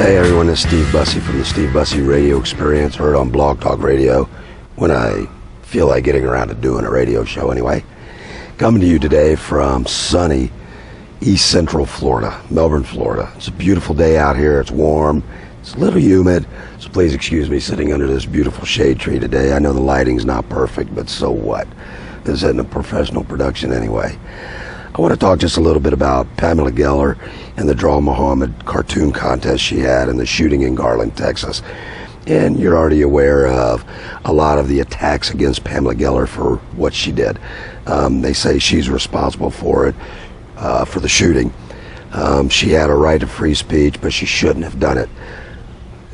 Hey everyone, this is Steve Bussey from the Steve Bussey Radio Experience, heard on Blog Talk Radio when I feel like getting around to doing a radio show anyway. Coming to you today from sunny East Central Florida, Melbourne, Florida. It's a beautiful day out here. It's warm. It's a little humid, so please excuse me sitting under this beautiful shade tree today. I know the lighting's not perfect, but so what? This isn't a professional production anyway. I want to talk just a little bit about Pamela Geller and the Draw Muhammad cartoon contest she had and the shooting in Garland, Texas. And you're already aware of a lot of the attacks against Pamela Geller for what she did. They say she's responsible for it, for the shooting. She had a right to free speech, but she shouldn't have done it.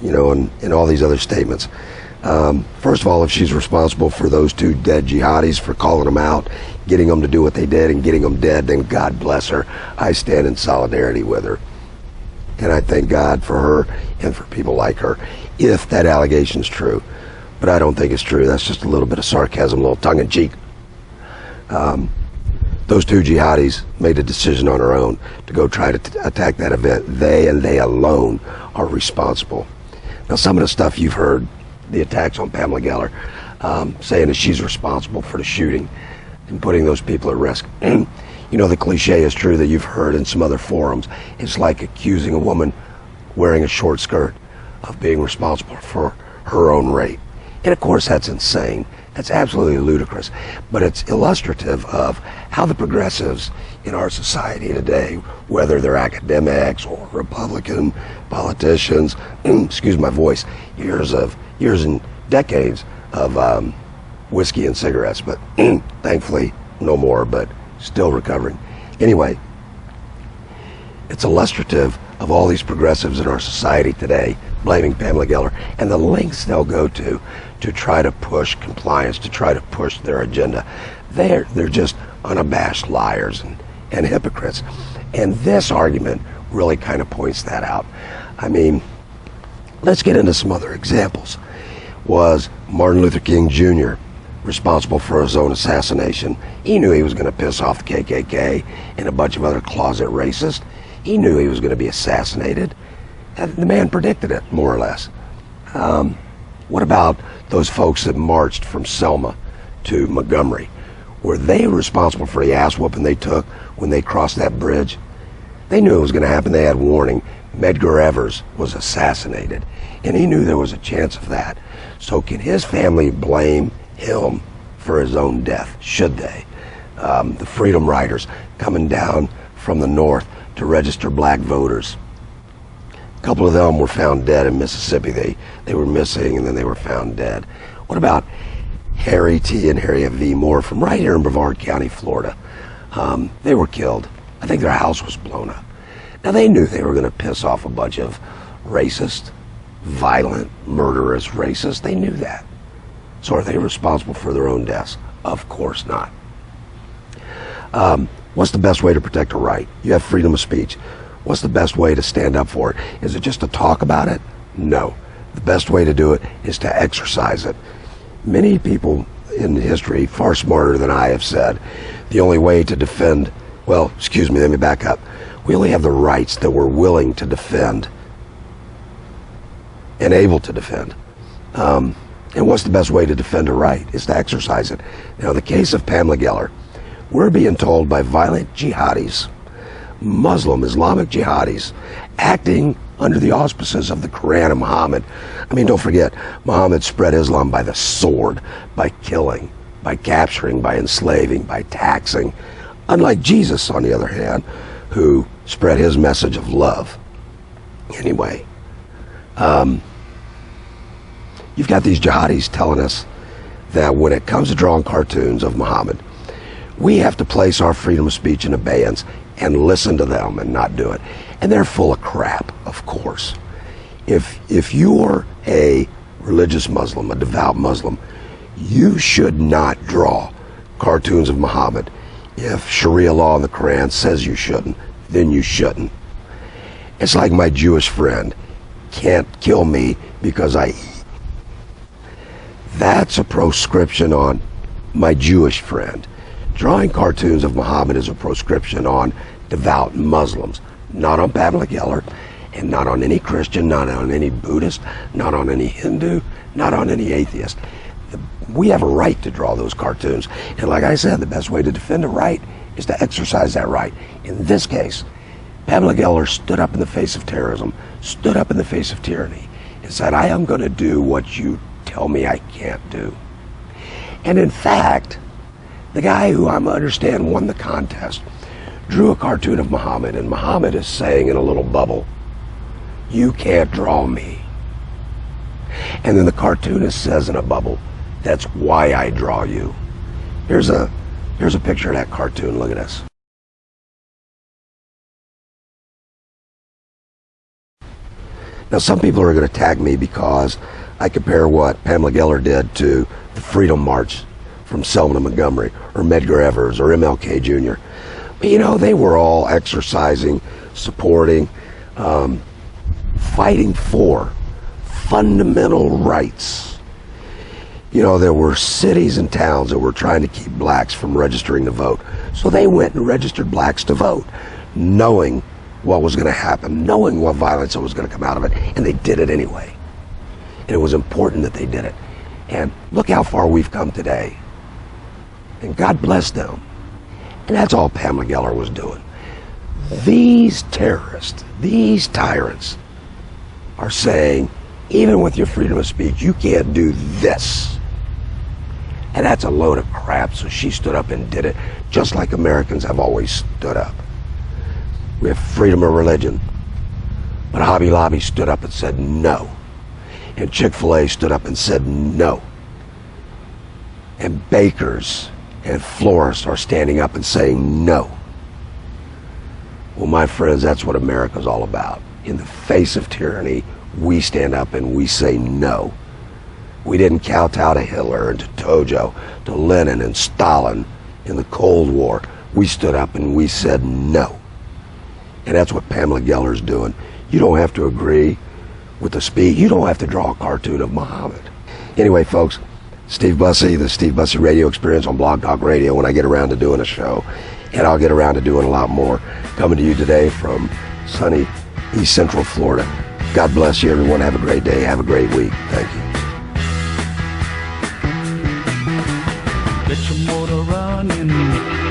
You know, and all these other statements. First of all, if she's responsible for those two dead jihadis, for calling them out, getting them to do what they did and getting them dead, then God bless her. I stand in solidarity with her. And I thank God for her and for people like her, if that allegation's true. But I don't think it's true. That's just a little bit of sarcasm, a little tongue-in-cheek. Those two jihadis made a decision on their own to go try to attack that event. They and they alone are responsible. Now, some of the stuff you've heard, the attacks on Pamela Geller, saying that she's responsible for the shooting and putting those people at risk. You know, the cliche is true that you've heard in some other forums. It's like accusing a woman wearing a short skirt of being responsible for her own rape. And of course, that's insane. That's absolutely ludicrous. But it's illustrative of how the progressives in our society today, whether they're academics or Republican politicians, excuse my voice, years and decades of whiskey and cigarettes, but thankfully no more, but still recovering. Anyway, it's illustrative of all these progressives in our society today blaming Pamela Geller and the lengths they'll go to try to push compliance, to try to push their agenda. They're just unabashed liars and hypocrites. And this argument really kind of points that out. I mean, let's get into some other examples. Was Martin Luther King Jr. responsible for his own assassination? He knew he was going to piss off the KKK and a bunch of other closet racists. He knew he was going to be assassinated. The man predicted it, more or less. What about those folks that marched from Selma to Montgomery? Were they responsible for the ass whooping they took when they crossed that bridge? They knew it was going to happen. They had warning. Medgar Evers was assassinated, and he knew there was a chance of that. So can his family blame him for his own death? Should they? The Freedom Riders coming down from the north to register black voters. A couple of them were found dead in Mississippi. They were missing and then they were found dead. What about Harry T. and Harriet V. Moore from right here in Brevard County, Florida? They were killed. I think their house was blown up. Now, they knew they were going to piss off a bunch of racist, violent, murderous racists. They knew that. So are they responsible for their own deaths? Of course not. What's the best way to protect a right? You have freedom of speech. What's the best way to stand up for it? Is it just to talk about it? No. The best way to do it is to exercise it. Many people in history, far smarter than I, have said the only way to defend, well, excuse me, let me back up. We only have the rights that we're willing to defend and able to defend. And what's the best way to defend a right? Is to exercise it. Now, in the case of Pamela Geller, we're being told by violent jihadis, Muslim, Islamic jihadis, acting under the auspices of the Quran and Muhammad. I mean, don't forget, Muhammad spread Islam by the sword, by killing, by capturing, by enslaving, by taxing. Unlike Jesus, on the other hand, who spread his message of love. Anyway, you've got these jihadis telling us that when it comes to drawing cartoons of Muhammad, we have to place our freedom of speech in abeyance and listen to them and not do it. And they're full of crap, of course. If you're a religious Muslim, a devout Muslim, you should not draw cartoons of Muhammad. If Sharia law in the Quran says you shouldn't, then you shouldn't. It's like my Jewish friend can't kill me because I eat. That's a proscription on my Jewish friend. Drawing cartoons of Muhammad is a proscription on devout Muslims, not on Pamela Geller, and not on any Christian, not on any Buddhist, not on any Hindu, not on any atheist. We have a right to draw those cartoons. And like I said, the best way to defend a right is to exercise that right. In this case, Pamela Geller stood up in the face of terrorism, stood up in the face of tyranny, and said, I am going to do what you tell me I can't do. And in fact, the guy who I understand won the contest drew a cartoon of Muhammad, and Muhammad is saying in a little bubble, you can't draw me. And then the cartoonist says in a bubble, that's why I draw you. Here's a picture of that cartoon. Look at this. Now, some people are going to tag me because I compare what Pamela Geller did to the Freedom March from Selma to Montgomery, or Medgar Evers, or MLK Jr. But you know, they were all exercising, supporting, fighting for fundamental rights. You know, there were cities and towns that were trying to keep blacks from registering to vote. So they went and registered blacks to vote, knowing what was going to happen, knowing what violence was going to come out of it, and they did it anyway. And it was important that they did it. And look how far we've come today. And God bless them. And that's all Pamela Geller was doing. These terrorists, these tyrants, are saying, even with your freedom of speech, you can't do this. And that's a load of crap. So she stood up and did it, just like Americans have always stood up. We have freedom of religion. But Hobby Lobby stood up and said no. And Chick-fil-A stood up and said no. And bakers and florists are standing up and saying no. Well, my friends, that's what America's all about. In the face of tyranny, we stand up and we say no. We didn't kowtow to Hitler and to Tojo, to Lenin and Stalin in the Cold War. We stood up and we said no. And that's what Pamela Geller's doing. You don't have to agree with the speech. You don't have to draw a cartoon of Muhammad. Anyway, folks, Steve Bussey, the Steve Bussey Radio Experience on Blog Talk Radio, when I get around to doing a show. And I'll get around to doing a lot more. Coming to you today from sunny East Central Florida. God bless you, everyone. Have a great day. Have a great week. Thank you. Get your motor running.